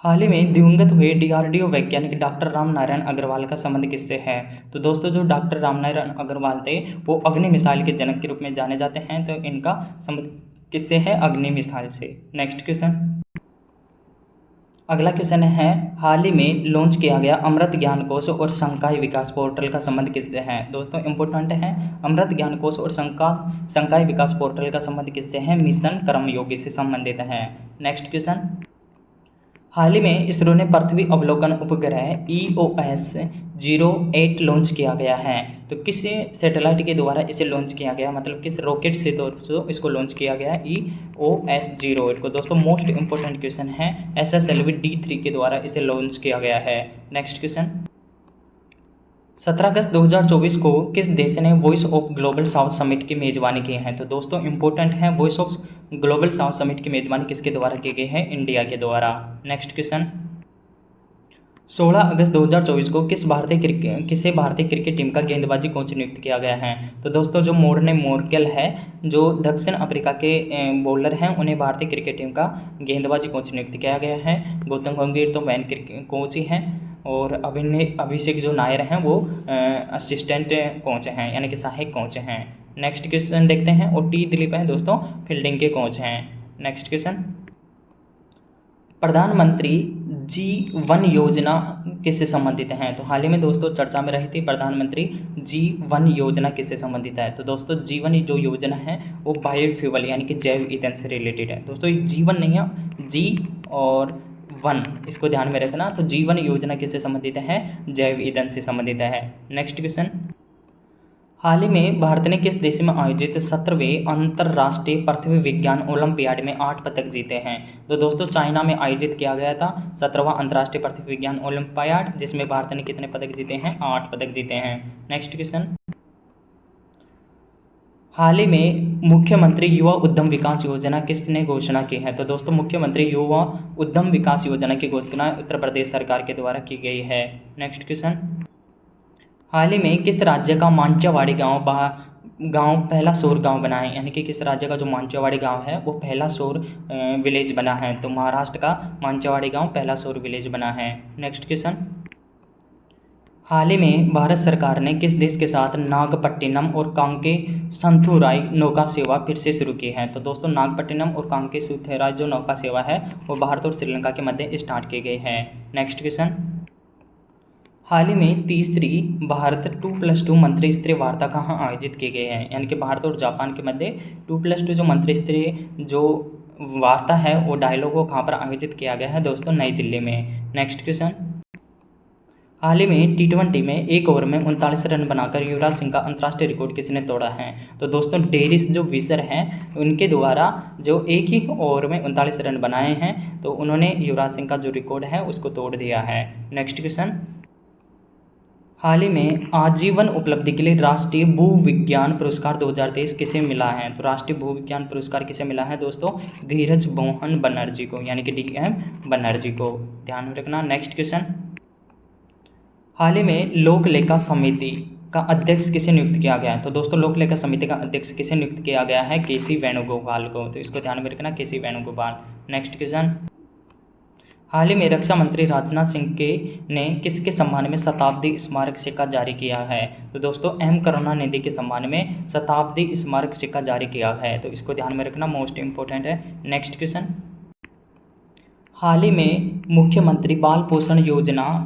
हाल ही में दिवंगत हुए DRDO वैज्ञानिक डॉक्टर रामनारायण अग्रवाल का संबंध किससे है? तो दोस्तों जो डॉक्टर रामनारायण अग्रवाल थे वो अग्नि मिसाइल के जनक के रूप में जाने जाते हैं, तो इनका संबंध किससे है? अग्नि मिसाइल से। नेक्स्ट क्वेश्चन, अगला क्वेश्चन है, हाल ही में लॉन्च किया गया अमृत ज्ञान कोश और संकाय विकास पोर्टल का संबंध किससे है? दोस्तों इंपॉर्टेंट है, अमृत ज्ञान कोश और संकाय विकास पोर्टल का संबंध किससे है? मिशन कर्मयोगी से संबंधित है। नेक्स्ट क्वेश्चन, हाल ही में इसरो ने पृथ्वी अवलोकन उपग्रह EOS-08 लॉन्च किया गया है। तो किस सैटेलाइट के द्वारा इसे लॉन्च किया गया, मतलब किस रॉकेट से दोस्तों इसको लॉन्च किया गया है EOS-08 को। दोस्तों मोस्ट इंपॉर्टेंट क्वेश्चन है, SSLV D3 के द्वारा इसे लॉन्च किया गया है। नेक्स्ट क्वेश्चन, 17 अगस्त 2024 को किस देश ने voice of global south summit की मेजबानी की है। तो दोस्तों इंपॉर्टेंट है, voice of global south summit की मेजबानी किसके द्वारा की गई है, इंडिया के द्वारा। नेक्स्ट क्वेश्चन, 16 अगस्त 2024 को किसे भारतीय क्रिकेट टीम का गेंदबाजी कोच नियुक्त किया गया है। तो दोस्तों जो मोर्ने मोर्केल है, जो दक्षिण अफ्रीका के बॉलर हैं, उन्हें भारतीय क्रिकेट टीम का गेंदबाजी कोच नियुक्त किया गया है। गौतम गंभीर तो मेन कोच ही हैं, और अभिषेक जो नायर हैं वो असिस्टेंट कोच हैं, यानी कि सहायक कोच हैं। नेक्स्ट क्वेश्चन देखते हैं, और टी दिलीप हैं दोस्तों फील्डिंग के कोच हैं। नेक्स्ट क्वेश्चन, प्रधानमंत्री G1 योजना किससे संबंधित है। तो हाल ही में दोस्तों चर्चा में रही थी, प्रधानमंत्री G1 योजना किससे संबंधित है। तो दोस्तों G1 जो योजना है वो बायोफ्यूल यानी कि जैव ईंधन से रिलेटेड है। दोस्तों ये G1 नहीं है, G और 1 इसको ध्यान में रखना। तो G1 योजना किससे संबंधित है, जैव ईंधन से संबंधित है। नेक्स्ट क्वेश्चन, हाल ही में भारत ने किस देश में आयोजित 17वें अंतर्राष्ट्रीय पृथ्वी विज्ञान ओलंपियाड में 8 पदक जीते हैं। तो दोस्तों चाइना में आयोजित किया गया था 17वां अंतर्राष्ट्रीय पृथ्वी विज्ञान ओलंपियाड, जिसमें भारत ने कितने पदक जीते हैं, 8 पदक जीते हैं। नेक्स्ट क्वेश्चन, हाल ही में मुख्यमंत्री युवा उद्यम विकास योजना किसने घोषणा की है। तो दोस्तों मुख्यमंत्री युवा उद्यम विकास योजना की घोषणा उत्तर प्रदेश सरकार के द्वारा की गई है। नेक्स्ट क्वेश्चन, हाल ही में किस राज्य का मांचावाड़ी गांव पहला सौर गांव बना है, यानी कि किस राज्य का जो मांचावाड़ी गांव है वो पहला सौर विलेज बना है। तो महाराष्ट्र का मांचावाड़ी गांव पहला सौर विलेज बना है। नेक्स्ट क्वेश्चन, हाल ही में भारत सरकार ने किस देश के साथ नागपट्टिनम और कांके संथुराई नौका सेवा फिर से शुरू की है। तो दोस्तों नागपट्टिनम और कांके संथुराई जो नौका सेवा है वो भारत और श्रीलंका के मध्य स्टार्ट की गई है। नेक्स्ट क्वेश्चन, हाल ही में तीसरी भारत 2+2 मंत्री स्तरीय वार्ता कहाँ आयोजित की गई है, यानी कि भारत और जापान के मध्य 2+2 जो मंत्री स्तरीय जो वार्ता है वो डायलॉग को कहाँ पर आयोजित किया गया है दोस्तों, नई दिल्ली में। नेक्स्ट क्वेश्चन, हाल ही में T20 में एक ओवर में 39 रन बनाकर युवराज सिंह का अंतर्राष्ट्रीय रिकॉर्ड किसने तोड़ा है। तो दोस्तों डेरिस जो विसर हैं उनके द्वारा जो एक ही ओवर में 39 रन बनाए हैं, तो उन्होंने युवराज सिंह का जो रिकॉर्ड है उसको तोड़ दिया है। नेक्स्ट क्वेश्चन, हाल ही में आजीवन उपलब्धि के लिए राष्ट्रीय भूविज्ञान पुरस्कार 2023 किसे मिला है। तो राष्ट्रीय भूविज्ञान पुरस्कार किसे मिला है दोस्तों, धीरज मोहन बनर्जी को, यानी कि DM बनर्जी को, ध्यान में रखना। नेक्स्ट क्वेश्चन, हाल ही में लोक लेखा समिति का अध्यक्ष किसे नियुक्त किया गया है। तो दोस्तों लोक लेखा समिति का अध्यक्ष किसे नियुक्त किया गया है, KC वेणुगोपाल को, तो इसको ध्यान में रखना, KC वेणुगोपाल। नेक्स्ट क्वेश्चन, हाल ही में रक्षा मंत्री राजनाथ सिंह ने किसके सम्मान में शताब्दी स्मारक सिक्का जारी किया है। तो दोस्तों M करुणानिधि के सम्मान में शताब्दी स्मारक सिक्का जारी किया है, तो इसको ध्यान में रखना, मोस्ट इंपॉर्टेंट है। नेक्स्ट क्वेश्चन, हाल ही में मुख्यमंत्री बाल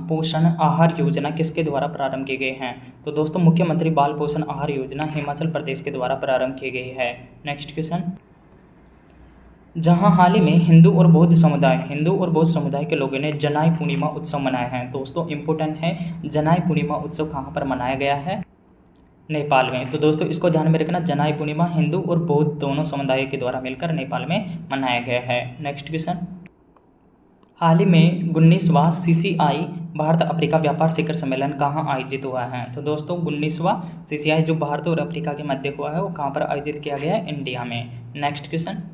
पोषण आहार योजना किसके द्वारा प्रारंभ की गई है। तो दोस्तों मुख्यमंत्री बाल पोषण आहार योजना हिमाचल प्रदेश के द्वारा प्रारंभ की गई है। नेक्स्ट क्वेश्चन, जहां हाल ही में हिंदू और बौद्ध समुदाय के लोगों ने जनाई पूर्णिमा उत्सव मनाया है। दोस्तों इंपॉर्टेंट है, जनाई पूर्णिमा उत्सव कहां पर मनाया गया है, नेपाल में। तो दोस्तों इसको ध्यान में रखना, जनाई पूर्णिमा हिंदू और बौद्ध दोनों समुदायों के द्वारा मिलकर नेपाल में मनाया गया है। नेक्स्ट क्वेश्चन, हाल ही में 19वां CCI भारत अफ्रीका व्यापार शिखर सम्मेलन कहाँ आयोजित हुआ है। तो दोस्तों 19वां CCI जो भारत और अफ्रीका के मध्य हुआ है वो कहाँ पर आयोजित किया गया है, इंडिया में। नेक्स्ट क्वेश्चन,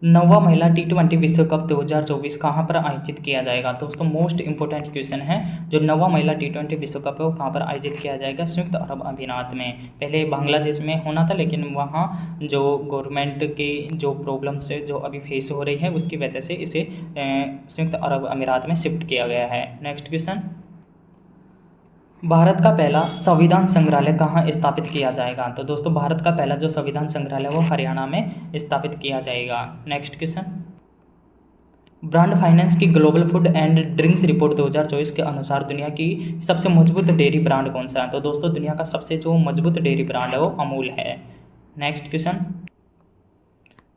9वां महिला T20 विश्व कप 2024 कहाँ पर आयोजित किया जाएगा। दोस्तों मोस्ट इंपोर्टेंट क्वेश्चन है, जो 9वां महिला T20 विश्व कप है वो कहाँ पर आयोजित किया जाएगा, संयुक्त अरब अमीरात में। पहले बांग्लादेश में होना था, लेकिन वहाँ जो गवर्नमेंट की जो प्रॉब्लम्स जो अभी फेस हो रही है उसकी वजह से इसे संयुक्त अरब अमीरात में शिफ्ट किया गया है। नेक्स्ट क्वेश्चन, भारत का पहला संविधान संग्रहालय कहाँ स्थापित किया जाएगा। तो दोस्तों भारत का पहला जो संविधान संग्रहालय वो हरियाणा में स्थापित किया जाएगा। नेक्स्ट क्वेश्चन, ब्रांड फाइनेंस की global food and drinks report 2024 के अनुसार दुनिया की सबसे मजबूत डेयरी ब्रांड कौन सा है। तो दोस्तों दुनिया का सबसे जो मजबूत डेयरी ब्रांड है वो अमूल है। नेक्स्ट क्वेश्चन,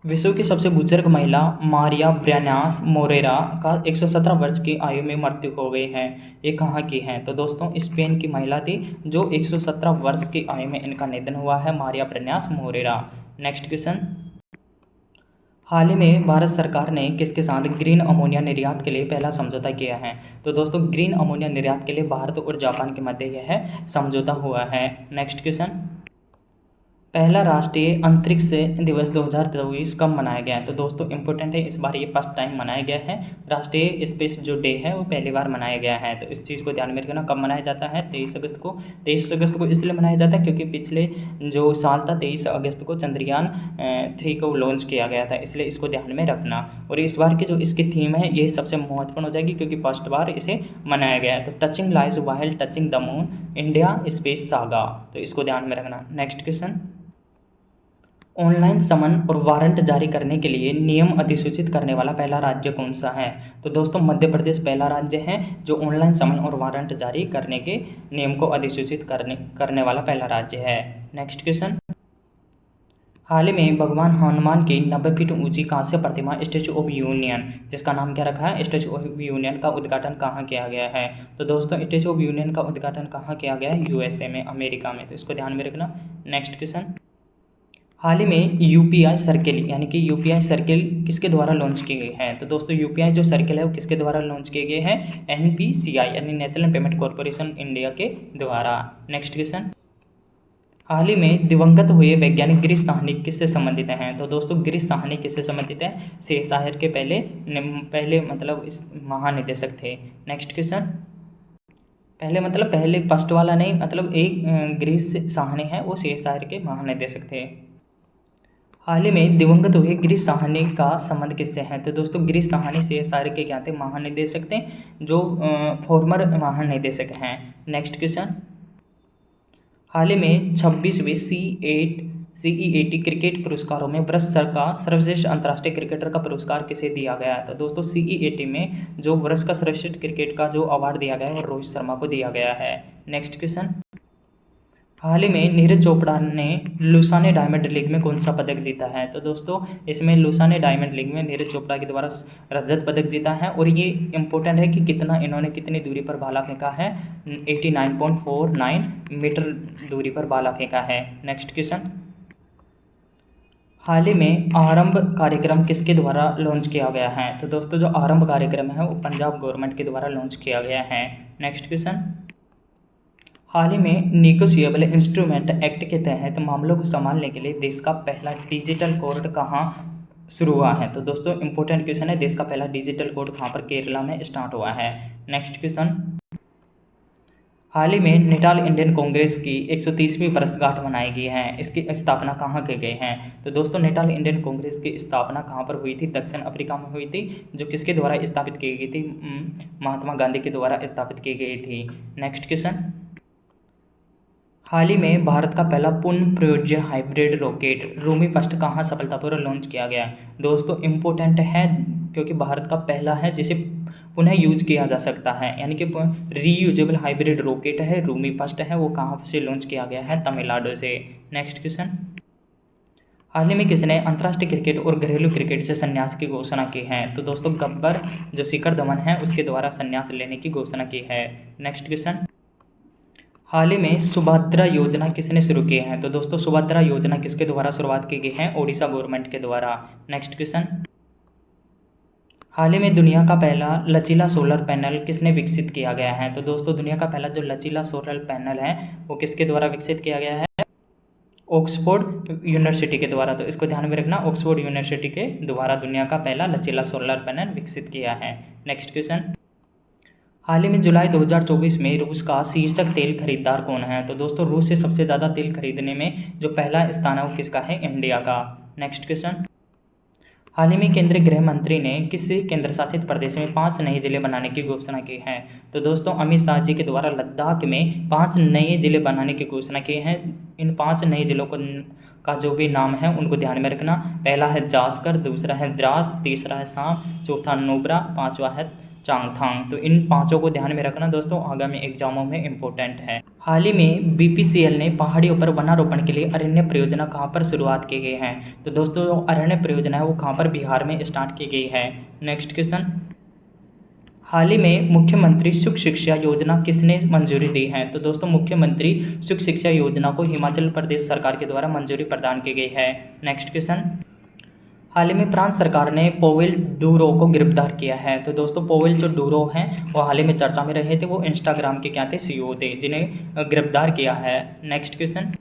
विश्व की सबसे बुजुर्ग महिला मारिया ब्रयानास मोरेरा का 117 वर्ष की आयु में मृत्यु हो गई है। ये कहाँ की हैं? तो दोस्तों स्पेन की महिला थी जो 117 वर्ष की आयु में इनका निधन हुआ है, मारिया ब्रयानास मोरेरा। नेक्स्ट क्वेश्चन, हाल ही में भारत सरकार ने किसके साथ ग्रीन अमोनिया निर्यात के लिए पहला समझौता किया है? तो दोस्तों ग्रीन अमोनिया निर्यात के लिए भारत और जापान के मध्य यह समझौता हुआ है। नेक्स्ट क्वेश्चन, पहला राष्ट्रीय अंतरिक्ष दिवस 2024 कब मनाया गया है? तो दोस्तों इंपॉर्टेंट है, इस बार ये फर्स्ट टाइम मनाया गया है। राष्ट्रीय स्पेस जो डे है वो पहली बार मनाया गया है, तो इस चीज़ को ध्यान में रखना। कब मनाया जाता है? 23 अगस्त को। 23 अगस्त को इसलिए मनाया जाता है क्योंकि पिछले जो साल था 23 अगस्त को चंद्रयान 3 को लॉन्च किया गया था, इसलिए इसको ध्यान में रखना। और इस बार की जो इसकी थीम है ये सबसे महत्वपूर्ण हो जाएगी क्योंकि फर्स्ट बार इसे मनाया गया है। तो touching lives while touching the moon India space saga, तो इसको ध्यान में रखना। नेक्स्ट क्वेश्चन, ऑनलाइन समन और वारंट जारी करने के लिए नियम अधिसूचित करने वाला पहला राज्य कौन सा है? तो दोस्तों मध्य प्रदेश पहला राज्य है जो ऑनलाइन समन और वारंट जारी करने के नियम को अधिसूचित करने वाला पहला राज्य है। नेक्स्ट क्वेश्चन, हाल ही में भगवान हनुमान की 90 फीट ऊंची कांस्य प्रतिमा स्टैचू ऑफ यूनियन, जिसका नाम क्या रखा है, स्टैचू ऑफ यूनियन, का उद्घाटन कहाँ किया गया है? तो दोस्तों स्टैचू ऑफ यूनियन का उद्घाटन कहाँ किया गया है? यूएसए में, अमेरिका में, तो इसको ध्यान में रखना। नेक्स्ट क्वेश्चन, हाल ही में यूपीआई सर्किल यानी कि यूपीआई सर्किल किसके द्वारा लॉन्च की गई है? तो दोस्तों यूपीआई जो सर्किल है वो किसके द्वारा लॉन्च किए गए हैं? एनपीसीआई यानी नेशनल पेमेंट कॉरपोरेशन इंडिया के द्वारा। नेक्स्ट क्वेश्चन, हाल ही में दिवंगत हुए वैज्ञानिक गिरीश साहनी किससे संबंधित हैं? तो दोस्तों गिरीश साहनी किससे संबंधित है? शेरशाह के पहले मतलब इस महानिदेशक थे। नेक्स्ट क्वेश्चन, पहले फर्स्ट वाला नहीं, मतलब एक गिरीश साहनी है वो शेरशाह के महानिदेशक थे। हाल ही में दिवंगत हुए गिरीश साहनी का संबंध किससे है? तो दोस्तों गिरीश साहनी शेरशाह के क्या थे? महानिदेशक थे, जो फॉर्मर महानिदेशक हैं। नेक्स्ट क्वेश्चन, हाल ही में 26वें CEAT क्रिकेट पुरस्कारों में वर्ष का सर्वश्रेष्ठ अंतर्राष्ट्रीय क्रिकेटर का पुरस्कार किसे दिया गया है? तो दोस्तों CEAT में जो वर्ष का सर्वश्रेष्ठ क्रिकेट का जो अवार्ड दिया गया है वो रोहित शर्मा को दिया गया है। नेक्स्ट क्वेश्चन, हाल ही में नीरज चोपड़ा ने लुसाने डायमंड लीग में कौन सा पदक जीता है? तो दोस्तों इसमें लुसाने डायमंड लीग में नीरज चोपड़ा के द्वारा रजत पदक जीता है, और ये इंपॉर्टेंट है कि इन्होंने कितनी दूरी पर भाला फेंका है? 89.49 मीटर दूरी पर भाला फेंका है। नेक्स्ट क्वेश्चन, हाल ही में आरंभ कार्यक्रम किसके द्वारा लॉन्च किया गया है? तो दोस्तों जो आरंभ कार्यक्रम है वो पंजाब गवर्नमेंट के द्वारा लॉन्च किया गया है। नेक्स्ट क्वेश्चन, हाल ही में निगोशिएबल इंस्ट्रूमेंट एक्ट के तहत मामलों को संभालने के लिए देश का पहला डिजिटल कोर्ट कहाँ शुरू हुआ है? तो दोस्तों इंपॉर्टेंट क्वेश्चन है, देश का पहला डिजिटल कोर्ट कहाँ पर? केरला में स्टार्ट हुआ है। नेक्स्ट क्वेश्चन, हाल ही में नेटाल इंडियन कांग्रेस की 130वीं वर्षगांठ मनाई गई है, इसकी स्थापना कहाँ की गई है? तो दोस्तों नेटाल इंडियन कांग्रेस की स्थापना कहाँ पर हुई थी? दक्षिण अफ्रीका में हुई थी, जो किसके द्वारा स्थापित की गई थी? महात्मा गांधी के द्वारा स्थापित की गई थी। नेक्स्ट क्वेश्चन, हाल ही में भारत का पहला पुनः प्रयोज्य हाइब्रिड रॉकेट रूमी फर्स्ट कहाँ सफलतापूर्वक लॉन्च किया गया? दोस्तों इम्पोर्टेंट है क्योंकि भारत का पहला है जिसे पुनः यूज किया जा सकता है, यानी कि रीयूजेबल हाइब्रिड रॉकेट है, रूमी फर्स्ट है, वो कहाँ से लॉन्च किया गया है? तमिलनाडु से। नेक्स्ट क्वेश्चन, हाल ही में किसने अंतर्राष्ट्रीय क्रिकेट और घरेलू क्रिकेट से संन्यास की घोषणा की है? तो दोस्तों गब्बर जो शिखर धवन है उसके द्वारा संन्यास लेने की घोषणा की है। नेक्स्ट क्वेश्चन, हाल ही में सुभद्रा योजना किसने शुरू की है? तो दोस्तों सुभद्रा योजना किसके द्वारा शुरुआत की गई है? ओडिशा गवर्नमेंट के द्वारा। नेक्स्ट क्वेश्चन, हाल ही में दुनिया का पहला लचीला सोलर पैनल किसने विकसित किया गया है? तो दोस्तों दुनिया का पहला जो लचीला सोलर पैनल है वो किसके द्वारा विकसित किया गया है? ऑक्सफोर्ड यूनिवर्सिटी के द्वारा। तो इसको ध्यान में रखना, ऑक्सफोर्ड यूनिवर्सिटी के द्वारा दुनिया का पहला लचीला सोलर पैनल विकसित किया है। नेक्स्ट क्वेश्चन, हाल ही में जुलाई 2024 में रूस का शीर्षक तेल खरीदार कौन है? तो दोस्तों रूस से सबसे ज़्यादा तेल खरीदने में जो पहला स्थान है वो किसका है? इंडिया का। नेक्स्ट क्वेश्चन, हाल ही में केंद्रीय गृह मंत्री ने किस केंद्र शासित प्रदेश में 5 नए जिले बनाने की घोषणा की है? तो दोस्तों अमित शाह जी के द्वारा लद्दाख में 5 नए जिले बनाने की घोषणा की है। इन 5 नए जिलों का जो भी नाम है उनको ध्यान में रखना। पहला है जास्कर, दूसरा है द्रास, तीसरा है शाम, चौथा नुब्रा, पाँचवा है चांगथांग। तो इन पांचों को ध्यान में रखना दोस्तों, आगामी एग्जामों में इम्पोर्टेंट है। हाल ही में बीपीसीएल ने पहाड़ियों पर वनारोपण के लिए अरण्य परियोजना कहाँ पर शुरुआत की गई है? तो दोस्तों जो अरण्य परियोजना है वो कहाँ पर, बिहार में स्टार्ट की गई है। नेक्स्ट क्वेश्चन, हाल ही में मुख्यमंत्री सुख शिक्षा योजना किसने मंजूरी दी है? तो दोस्तों मुख्यमंत्री सुख शिक्षा योजना को हिमाचल प्रदेश सरकार के द्वारा मंजूरी प्रदान की गई है। नेक्स्ट क्वेश्चन, हाल ही में फ्रांस सरकार ने पोवेल डूरो को गिरफ्तार किया है। तो दोस्तों पोवेल जो डूरो हैं वो हाल ही में चर्चा में रहे थे, वो इंस्टाग्राम के क्या थे, सीईओ थे, जिन्हें गिरफ्तार किया है। नेक्स्ट क्वेश्चन,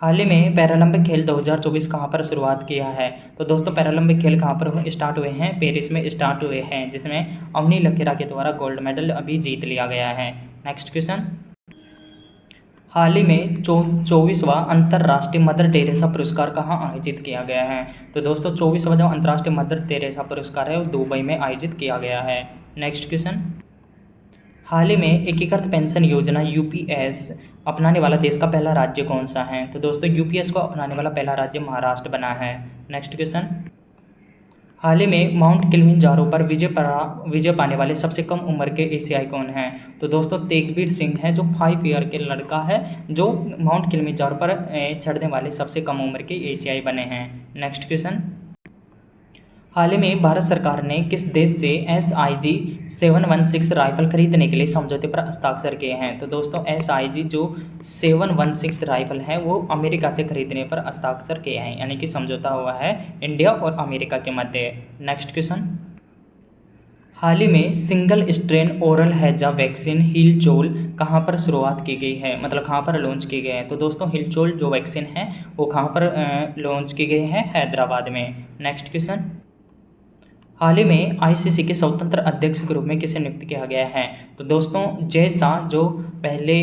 हाल ही में पैरालंपिक खेल 2024 कहाँ पर शुरुआत किया है? तो दोस्तों पैरालंपिक खेल कहाँ पर स्टार्ट हुए हैं? पेरिस में स्टार्ट हुए हैं, जिसमें अवनी लखेरा के द्वारा गोल्ड मेडल अभी जीत लिया गया है। नेक्स्ट क्वेश्चन, हाल ही में 24वां अंतर्राष्ट्रीय मदर टेरेसा पुरस्कार कहाँ आयोजित किया गया है? तो दोस्तों 24वां जो अंतर्राष्ट्रीय मदर टेरेसा पुरस्कार है वो दुबई में आयोजित किया गया है। नेक्स्ट क्वेश्चन, हाल ही में एकीकृत पेंशन योजना यूपीएस अपनाने वाला देश का पहला राज्य कौन सा है? तो दोस्तों यूपीएस को अपनाने वाला पहला राज्य महाराष्ट्र बना है। नेक्स्ट क्वेश्चन, हाल ही में माउंट किलिमंजारो पर विजय पाने वाले सबसे कम उम्र के एशियाई कौन हैं? तो दोस्तों तेगवीर सिंह है, जो 5 ईयर के लड़का है, जो माउंट किलिमंजारो पर चढ़ने वाले सबसे कम उम्र के एशियाई बने हैं। नेक्स्ट क्वेश्चन, हाल ही में भारत सरकार ने किस देश से SIG 716 राइफल खरीदने के लिए समझौते पर हस्ताक्षर किए हैं? तो दोस्तों SIG जो 716 राइफल है वो अमेरिका से खरीदने पर हस्ताक्षर किए हैं, यानी कि समझौता हुआ है इंडिया और अमेरिका के मध्य। नेक्स्ट क्वेश्चन, हाल ही में सिंगल स्ट्रेन ओरल हैजा वैक्सीन हिलचोल कहाँ पर शुरुआत की गई है, मतलब कहाँ पर लॉन्च की गई है? तो दोस्तों हिलचोल जो वैक्सीन है वो कहाँ पर लॉन्च की गई है? हैदराबाद में। नेक्स्ट क्वेश्चन, हाल ही में ICC के स्वतंत्र अध्यक्ष के रूप में किसे नियुक्त किया गया है? तो दोस्तों जय शाह जो पहले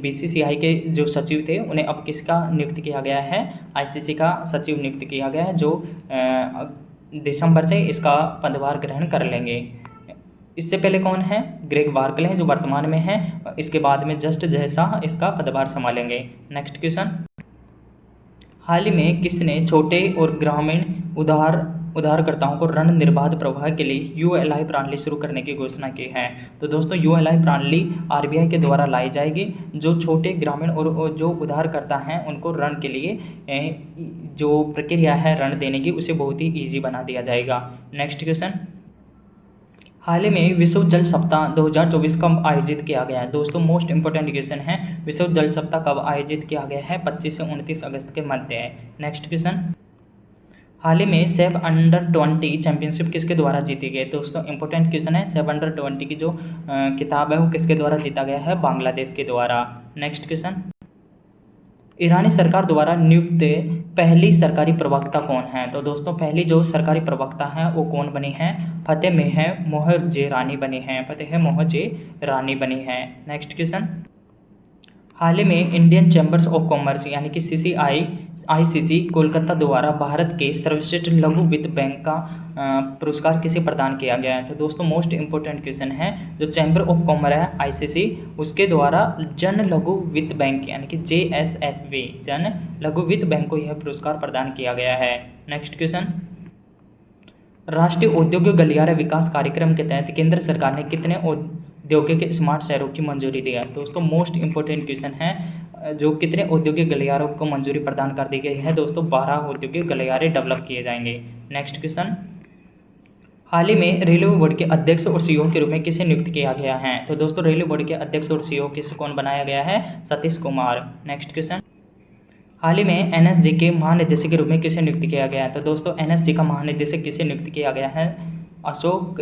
BCCI के जो सचिव थे उन्हें अब किसका नियुक्त किया गया है? ICC का सचिव नियुक्त किया गया है, जो दिसंबर से इसका पदभार ग्रहण कर लेंगे। इससे पहले कौन है? ग्रेग बार्कले हैं, जो वर्तमान में हैं। इसके बाद में जस्ट जय शाह इसका पदभार संभालेंगे। नेक्स्ट क्वेश्चन, हाल ही में किसने छोटे और ग्रामीण उधारकर्ताओं को ऋण निर्बाध प्रवाह के लिए ULI प्रणाली शुरू करने की घोषणा की है? तो दोस्तों ULI प्रणाली RBI के द्वारा लाई जाएगी, जो छोटे ग्रामीण और जो उधारकर्ता हैं उनको ऋण के लिए जो प्रक्रिया है ऋण देने की उसे बहुत ही ईजी बना दिया जाएगा। नेक्स्ट क्वेश्चन, हाल ही में विश्व जल सप्ताह 2024 कब आयोजित किया गया है? दोस्तों मोस्ट इंपोर्टेंट क्वेश्चन है, विश्व जल सप्ताह कब आयोजित किया गया है? 25 से 29 अगस्त के मध्य है। नेक्स्ट क्वेश्चन, हाल ही में सेफ अंडर 20 चैंपियनशिप किसके द्वारा जीती गई? दोस्तों इंपॉर्टेंट क्वेश्चन है, सेफ अंडर 20 की जो किताब है वो किसके द्वारा जीता गया है? बांग्लादेश के द्वारा। नेक्स्ट क्वेश्चन, ईरानी सरकार द्वारा नियुक्त पहली सरकारी प्रवक्ता कौन है? तो दोस्तों पहली जो सरकारी प्रवक्ता है वो कौन बनी है? फतेह मोहर्जे रानी बनी है, फतेह मोहर्जे रानी बनी है। नेक्स्ट क्वेश्चन, हाल ही में इंडियन चैम्बर्स ऑफ कॉमर्स यानी कि ICC कोलकाता द्वारा भारत के सर्वश्रेष्ठ लघु वित्त बैंक का पुरस्कार किसे प्रदान किया गया है? तो दोस्तों मोस्ट इंपोर्टेंट क्वेश्चन है, जो चैम्बर ऑफ कॉमर्स है ICC उसके द्वारा जन लघु वित्त बैंक यानी कि JSFV जन लघु वित्त बैंक को यह पुरस्कार प्रदान किया गया है। नेक्स्ट क्वेश्चन, राष्ट्रीय औद्योगिक गलियारा विकास कार्यक्रम के तहत केंद्र सरकार ने कितने औद्योगिक स्मार्ट शहरों की मंजूरी दी है? दोस्तों मोस्ट इंपोर्टेंट क्वेश्चन है, जो कितने औद्योगिक गलियारों को मंजूरी प्रदान कर दी गई है? दोस्तों 12 औद्योगिक गलियारे डेवलप किए जाएंगे। नेक्स्ट क्वेश्चन, हाल ही में रेलवे बोर्ड के अध्यक्ष और CEO के रूप में किसे नियुक्त किया गया है? तो दोस्तों रेलवे बोर्ड के अध्यक्ष और CEO किसे कौन बनाया गया है? सतीश कुमार। नेक्स्ट क्वेश्चन, हाल ही में NSG के महानिदेशक के रूप में किसे नियुक्त किया गया है? तो दोस्तों NSG का महानिदेशक किसे नियुक्त किया गया है? अशोक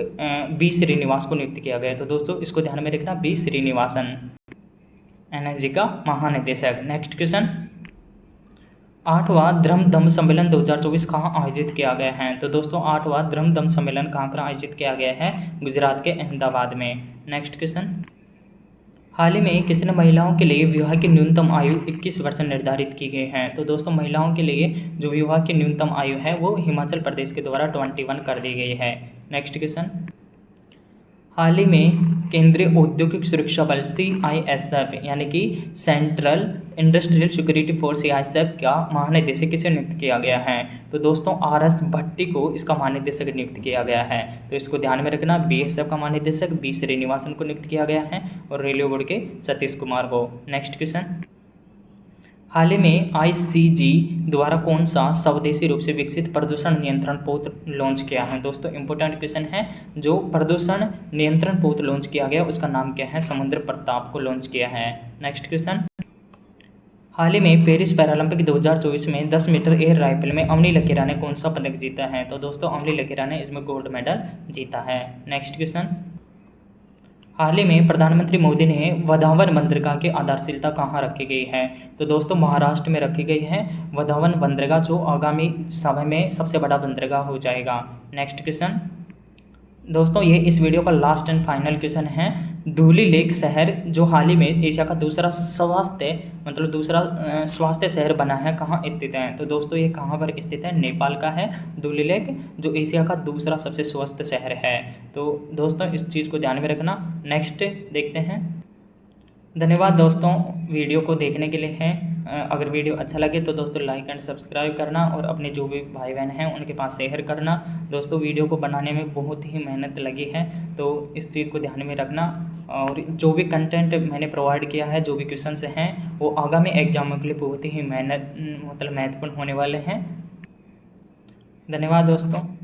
B श्रीनिवास को नियुक्त किया गया है। तो दोस्तों इसको ध्यान में रखना, B श्रीनिवासन NSG का महानिदेशक। नेक्स्ट क्वेश्चन, 8वां धर्मदम सम्मेलन 2024 कहाँ आयोजित किया गया है? तो दोस्तों 8वां धर्मदम सम्मेलन कहाँ पर आयोजित किया गया है? गुजरात के अहमदाबाद में। नेक्स्ट क्वेश्चन, हाल ही में किसने महिलाओं के लिए विवाह की न्यूनतम आयु 21 वर्ष निर्धारित की गई है? तो दोस्तों महिलाओं के लिए जो विवाह की न्यूनतम आयु है वो हिमाचल प्रदेश के द्वारा 21 कर दी गई है। नेक्स्ट क्वेश्चन, हाल ही में केंद्रीय औद्योगिक सुरक्षा बल CISF यानी कि central industrial security force (ISAF) का महानिदेशक किसे नियुक्त किया गया है? तो दोस्तों RS भट्टी को इसका महानिदेशक नियुक्त किया गया है। तो इसको ध्यान में रखना, BSF का महानिदेशक B श्रीनिवासन को नियुक्त किया गया है और रेलवे बोर्ड के सतीश कुमार को। नेक्स्ट क्वेश्चन, हाल ही में ICG द्वारा कौन सा स्वदेशी रूप से विकसित प्रदूषण नियंत्रण पोत लॉन्च किया है? दोस्तों इंपॉर्टेंट क्वेश्चन है, जो प्रदूषण नियंत्रण पोत लॉन्च किया गया उसका नाम क्या है? समुद्र प्रताप को लॉन्च किया है। नेक्स्ट क्वेश्चन, हाल ही में पेरिस पैरालंपिक 2024 में 10 मीटर एयर राइफल में अवनी लकीरा ने कौन सा पदक जीता है? तो दोस्तों अवनी लकीरा ने इसमें गोल्ड मेडल जीता है। नेक्स्ट क्वेश्चन, हाल ही में प्रधानमंत्री मोदी ने वधावन बंदरगाह की आधारशिला कहाँ रखी गई है? तो दोस्तों महाराष्ट्र में रखी गई है वधावन बंदरगाह, जो आगामी समय में सबसे बड़ा बंदरगाह हो जाएगा। नेक्स्ट क्वेश्चन, दोस्तों ये इस वीडियो का लास्ट एंड फाइनल क्वेश्चन है, धुली लेक शहर जो हाल ही में एशिया का दूसरा स्वास्थ्य शहर बना है, कहाँ स्थित है? तो दोस्तों ये कहाँ पर स्थित है? नेपाल का है धुली लेक, जो एशिया का दूसरा सबसे स्वस्थ शहर है। तो दोस्तों इस चीज़ को ध्यान में रखना। नेक्स्ट देखते हैं। धन्यवाद दोस्तों वीडियो को देखने के लिए है। अगर वीडियो अच्छा लगे तो दोस्तों लाइक एंड सब्सक्राइब करना और अपने जो भी भाई बहन हैं उनके पास शेयर करना। दोस्तों वीडियो को बनाने में बहुत ही मेहनत लगी है, तो इस चीज़ को ध्यान में रखना। और जो भी कंटेंट मैंने प्रोवाइड किया है, जो भी क्वेश्चंस हैं, वो आगामी एग्जामों के लिए बहुत ही महत्वपूर्ण होने वाले हैं। धन्यवाद दोस्तों।